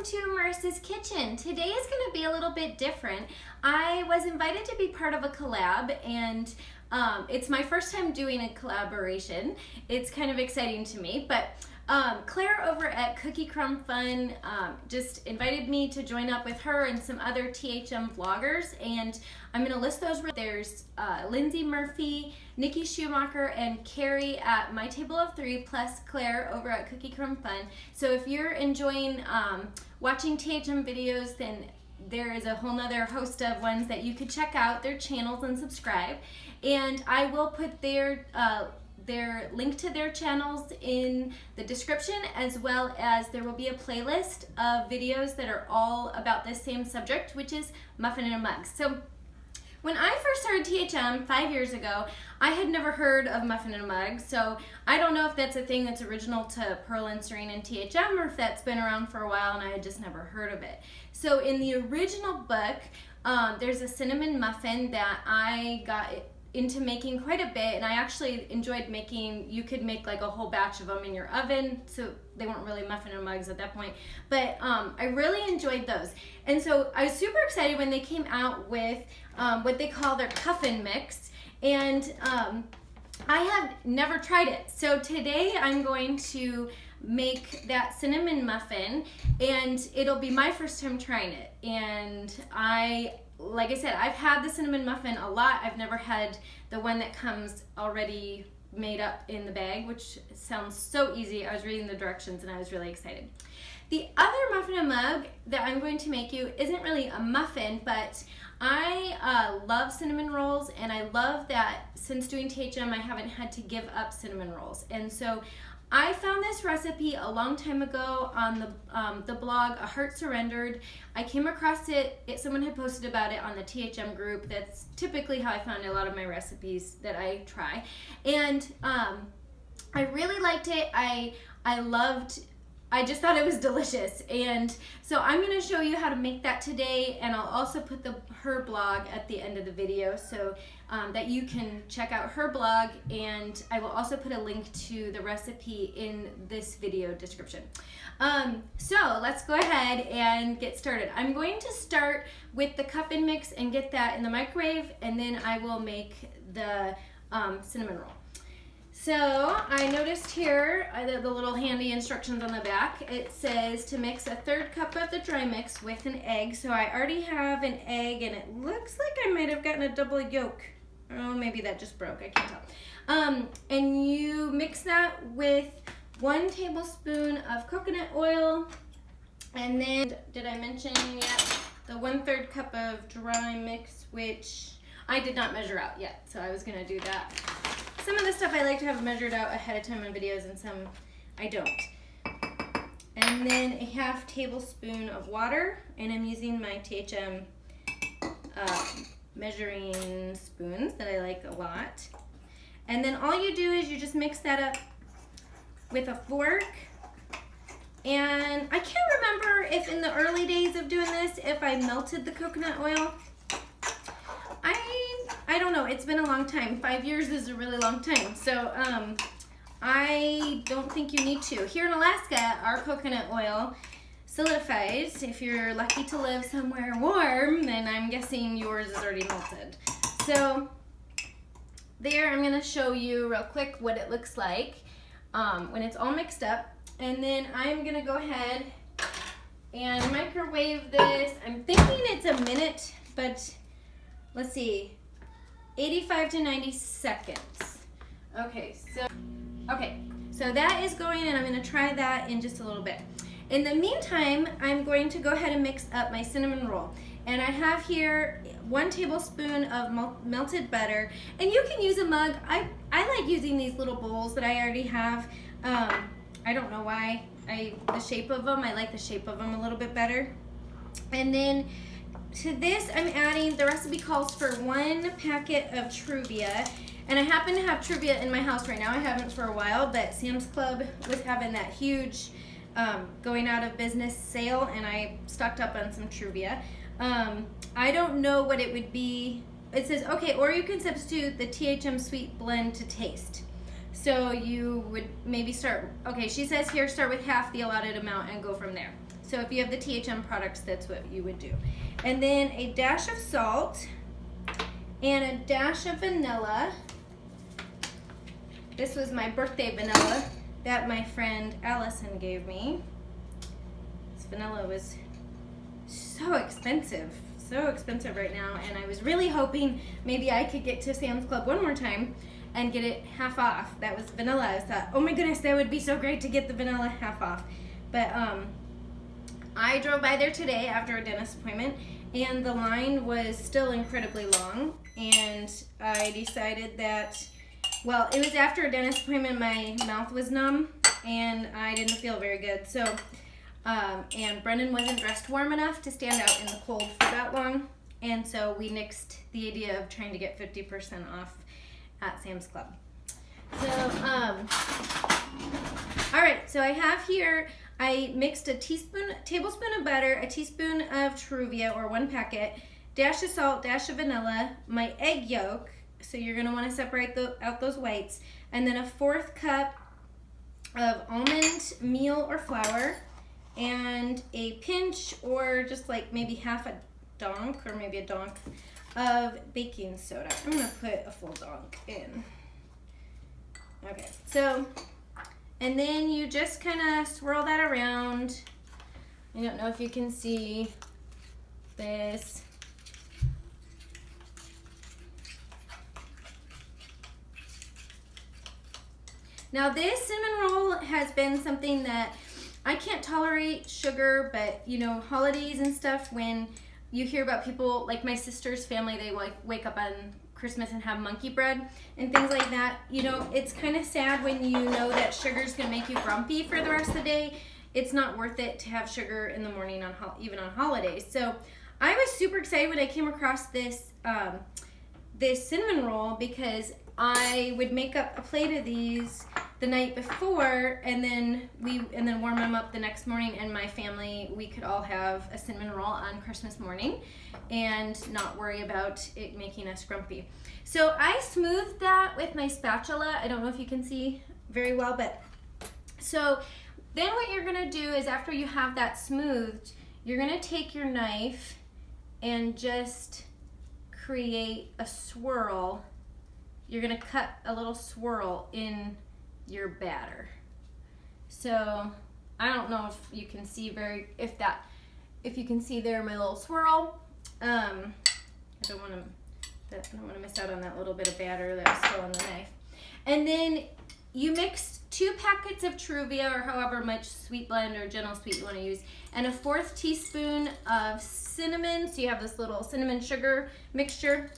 welcome to Marissa's Kitchen. Today is going to be a little bit different. I was invited to be part of a collab, and it's my first time doing a collaboration. It's kind of exciting to me, but Claire over at Crumb Fun just invited me to join up with her and some other THM vloggers, and I'm going to list those. There's Lindsey Murphy, Nikki Schumacher, and Keri at My Table of Three, plus Claire over at Crumb Fun. So if you're enjoying watching THM videos, then there is a whole nother host of ones that you could check out, their channels, and subscribe. And I will put their link to their channels in the description, as well as there will be a playlist of videos that are all about this same subject, which is muffin in a mug. So when I first started THM 5 years ago, I had never heard of muffin in a mug, so I don't know if that's a thing that's original to Pearl and Serene and THM, or if that's been around for a while and I had just never heard of it. So in the original book, there's a cinnamon muffin that I got into making quite a bit, and I actually enjoyed making. You could make like a whole batch of them in your oven, so they weren't really muffin in mugs at that point, but I really enjoyed those. And so I was super excited when they came out with what they call their Cuffin mix, and I have never tried it. So today I'm going to make that cinnamon muffin, and it'll be my first time trying it. And like I said, I've had the cinnamon muffin a lot. I've never had the one that comes already made up in the bag, which sounds so easy. I was reading the directions and I was really excited. The other muffin in a mug that I'm going to make you isn't really a muffin, but I love cinnamon rolls, and I love that since doing THM I haven't had to give up cinnamon rolls. And so I found this recipe a long time ago on the blog A Heart Surrendered. I came across it, someone had posted about it on the THM group. That's typically how I found a lot of my recipes that I try. And I really liked it. I just thought it was delicious. And so I'm going to show you how to make that today, and I'll also put her blog at the end of the video so that you can check out her blog, and I will also put a link to the recipe in this video description. So let's go ahead and get started. I'm going to start with the Cuffin mix and get that in the microwave, and then I will make the cinnamon roll. So I noticed here the little handy instructions on the back. It says to mix a 1/3 cup of the dry mix with an egg. So I already have an egg, and it looks like I might have gotten a double yolk. Oh, maybe that just broke, I can't tell. And you mix that with 1 tablespoon of coconut oil. And then, did I mention yet the 1/3 cup of dry mix, which I did not measure out yet, so I was gonna do that. Some of the stuff I like to have measured out ahead of time in videos, and some I don't. And then a 1/2 tablespoon of water, and I'm using my THM measuring spoons that I like a lot. And then all you do is you just mix that up with a fork. And I can't remember if in the early days of doing this, if I melted the coconut oil. I don't know, it's been a long time. 5 years is a really long time. So I don't think you need to. Here in Alaska, our coconut oil solidifies. If you're lucky to live somewhere warm, then I'm guessing yours is already melted. So there, I'm gonna show you real quick what it looks like when it's all mixed up. And then I'm gonna go ahead and microwave this. I'm thinking it's a minute, but let's see, 85 to 90 seconds. Okay, so that is going, and I'm gonna try that in just a little bit. In the meantime, I'm going to go ahead and mix up my cinnamon roll. And I have here 1 tablespoon of melted butter, and you can use a mug. I like using these little bowls that I already have. I don't know why. The shape of them, I like the shape of them a little bit better. And then to this, I'm adding, the recipe calls for 1 packet of Truvia, and I happen to have Truvia in my house right now. I haven't for a while, but Sam's Club was having that huge going out of business sale, and I stocked up on some Truvia. I don't know what it would be. It says, okay, or you can substitute the THM sweet blend to taste. So you would maybe start, okay, she says here, start with half the allotted amount and go from there. So if you have the THM products, that's what you would do. And then a dash of salt and a dash of vanilla. This was my birthday vanilla that my friend Allison gave me. This vanilla was so expensive right now, and I was really hoping maybe I could get to Sam's Club one more time and get it half off. That was vanilla. I thought, oh my goodness, that would be so great to get the vanilla half off. But I drove by there today after a dentist appointment, and the line was still incredibly long, and I decided that, well, it was after a dentist appointment. My mouth was numb and I didn't feel very good. So, and Brendan wasn't dressed warm enough to stand out in the cold for that long. And so we nixed the idea of trying to get 50% off at Sam's Club. So, all right, so I have here, I mixed a tablespoon of butter, a teaspoon of Truvia, or 1 packet, dash of salt, dash of vanilla, my egg yolk, so you're gonna wanna separate out those whites, and then a 1/4 cup of almond meal or flour, and a pinch, or just like maybe half a donk, or maybe a donk, of baking soda. I'm gonna put a full donk in. Okay, so, and then you just kind of swirl that around. I don't know if you can see this. Now this cinnamon roll has been something that I can't tolerate sugar, but you know, holidays and stuff, when you hear about people, like my sister's family, they like wake up on Christmas and have monkey bread and things like that. You know, it's kind of sad when you know that sugar's gonna make you grumpy for the rest of the day. It's not worth it to have sugar in the morning on even on holidays. So I was super excited when I came across this this cinnamon roll, because I would make up a plate of these the night before, and then warm them up the next morning, and my family, we could all have a cinnamon roll on Christmas morning and not worry about it making us grumpy. So I smoothed that with my spatula. I don't know if you can see very well, but so then what you're gonna do is, after you have that smoothed, you're gonna take your knife and just create a swirl. You're gonna cut a little swirl in your batter. So I don't know if you can see if you can see there my little swirl. I don't want to miss out on that little bit of batter that's still on the knife. And then you mix 2 packets of Truvia, or however much sweet blend or gentle sweet you want to use, and a 1/4 teaspoon of cinnamon. So you have this little cinnamon sugar mixture.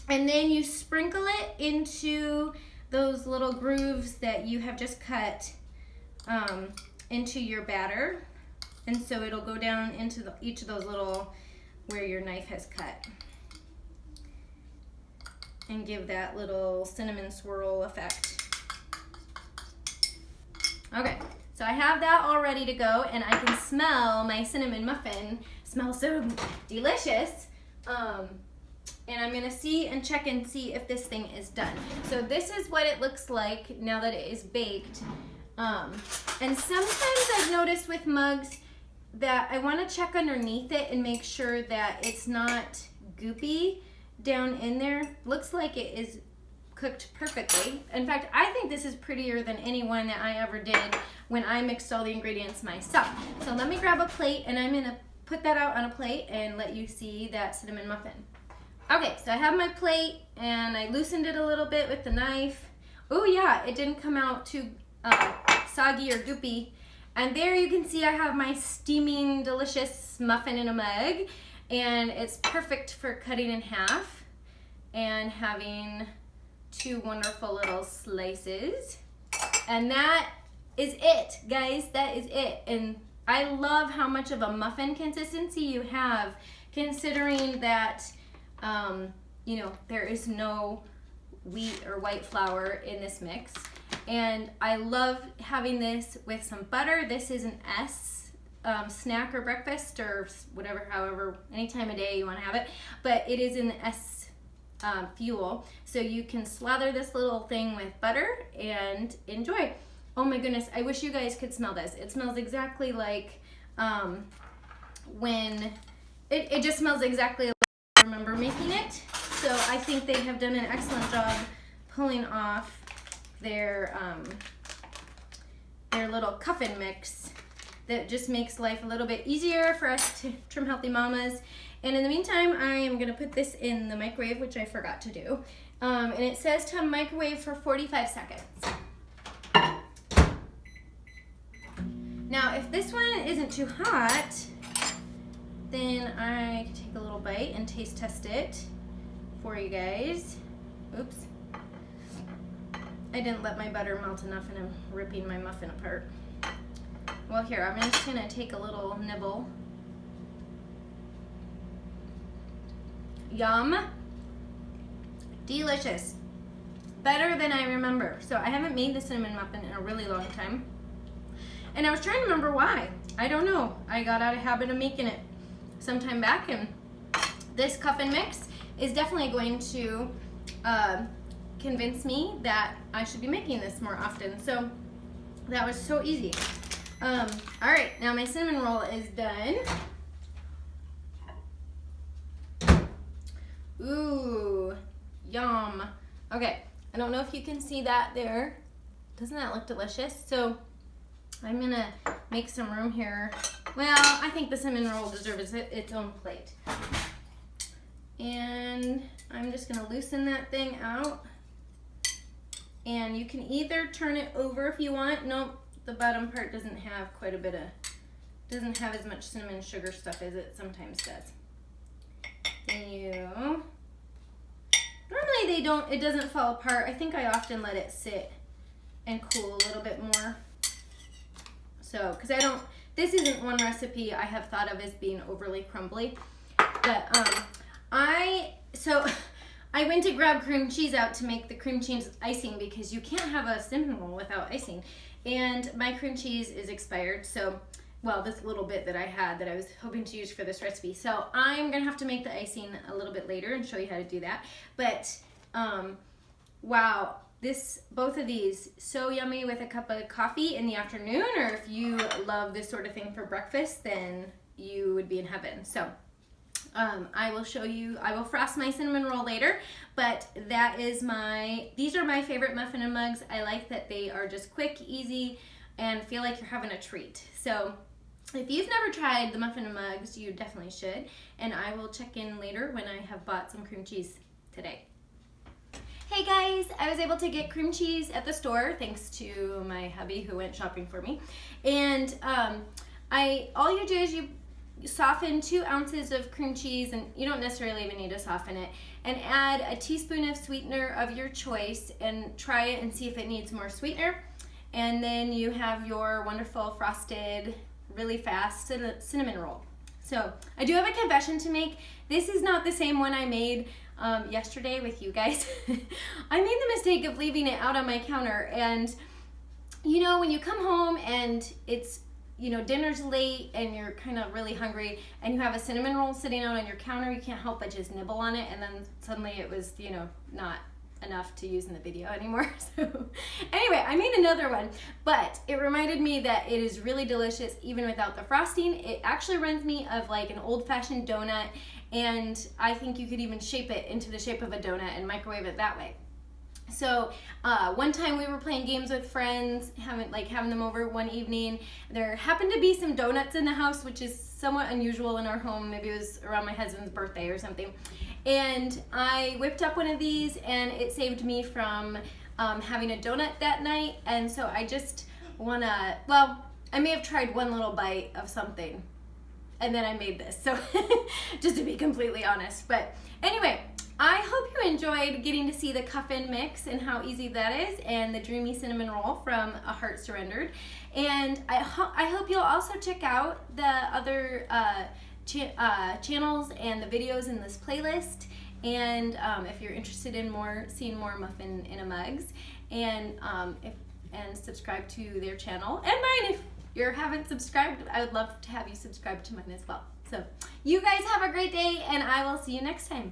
And then you sprinkle it into those little grooves that you have just cut into your batter. And so it'll go down into each of those little, where your knife has cut, and give that little cinnamon swirl effect. Okay, so I have that all ready to go, and I can smell my cinnamon muffin. Smells so delicious. And I'm gonna check and see if this thing is done. So this is what it looks like now that it is baked. And sometimes I've noticed with mugs that I wanna check underneath it and make sure that it's not goopy down in there. Looks like it is cooked perfectly. In fact, I think this is prettier than any one that I ever did when I mixed all the ingredients myself. So let me grab a plate, and I'm gonna put that out on a plate and let you see that cinnamon muffin. Okay, so I have my plate, and I loosened it a little bit with the knife. Oh yeah, it didn't come out too soggy or goopy. And there you can see I have my steaming, delicious muffin in a mug, and it's perfect for cutting in half and having 2 wonderful little slices. And that is it, guys. That is it. And I love how much of a muffin consistency you have, considering that you know, there is no wheat or white flour in this mix. And I love having this with some butter. This is an S snack or breakfast, or whatever, however, any time of day you want to have it. But it is an S fuel. So you can slather this little thing with butter and enjoy. Oh my goodness, I wish you guys could smell this. It smells exactly like when it just smells exactly like I remember making it. So I think they have done an excellent job pulling off their little Cuffin mix that just makes life a little bit easier for us to Trim Healthy Mamas. And in the meantime, I am gonna put this in the microwave, which I forgot to do. And it says to microwave for 45 seconds. Now, if this one isn't too hot, then I can take a little bite and taste test it for you guys. Oops. I didn't let my butter melt enough and I'm ripping my muffin apart. Well, here, I'm just gonna take a little nibble. Yum. Delicious. Better than I remember. So I haven't made the cinnamon muffin in a really long time. And I was trying to remember why. I don't know. I got out of habit of making it some time back, and this Cuffin mix is definitely going to convince me that I should be making this more often. So that was so easy. All right, now my cinnamon roll is done. Ooh, yum. Okay, I don't know if you can see that there. Doesn't that look delicious? So I'm gonna make some room here. Well, I think the cinnamon roll deserves its own plate. And I'm just gonna loosen that thing out. And you can either turn it over if you want. Nope, the bottom part doesn't have quite a bit of, doesn't have as much cinnamon sugar stuff as it sometimes does. Normally they don't, it doesn't fall apart. I think I often let it sit and cool a little bit more. So, because this isn't one recipe I have thought of as being overly crumbly. But I went to grab cream cheese out to make the cream cheese icing because you can't have a cinnamon roll without icing. And my cream cheese is expired, so, well, this little bit that I had that I was hoping to use for this recipe. So I'm gonna have to make the icing a little bit later and show you how to do that. But, wow. Both of these, so yummy with a cup of coffee in the afternoon, or if you love this sort of thing for breakfast, then you would be in heaven. So I will show you, I will frost my cinnamon roll later, but these are my favorite muffin and mugs. I like that they are just quick, easy, and feel like you're having a treat. So if you've never tried the muffin and mugs, you definitely should, and I will check in later when I have bought some cream cheese today. Hey guys, I was able to get cream cheese at the store thanks to my hubby who went shopping for me. And all you do is you soften 2 ounces of cream cheese, and you don't necessarily even need to soften it, and add a teaspoon of sweetener of your choice and try it and see if it needs more sweetener. And then you have your wonderful frosted, really fast cinnamon roll. So I do have a confession to make. This is not the same one I made yesterday with you guys. I made the mistake of leaving it out on my counter, and you know, when you come home and it's, you know, dinner's late and you're kind of really hungry and you have a cinnamon roll sitting out on your counter, you can't help but just nibble on it, and then suddenly it was, you know, not enough to use in the video anymore. So anyway, I made another one, but it reminded me that it is really delicious even without the frosting. It actually reminds me of like an old-fashioned donut, and I think you could even shape it into the shape of a donut and microwave it that way. So one time we were playing games with friends, having them over one evening. There happened to be some donuts in the house, which is somewhat unusual in our home. Maybe it was around my husband's birthday or something. And I whipped up one of these, and it saved me from having a donut that night. And so I just wanna, well, I may have tried one little bite of something, and then I made this. So just to be completely honest. But anyway, I hope you enjoyed getting to see the Cuffin mix and how easy that is, and the dreamy cinnamon roll from A Heart Surrendered. And I hope you'll also check out the other channels and the videos in this playlist. And if you're interested in seeing more Muffin in a Mugs, and subscribe to their channel and mine if you haven't subscribed. I would love to have you subscribe to mine as well. So you guys have a great day, and I will see you next time.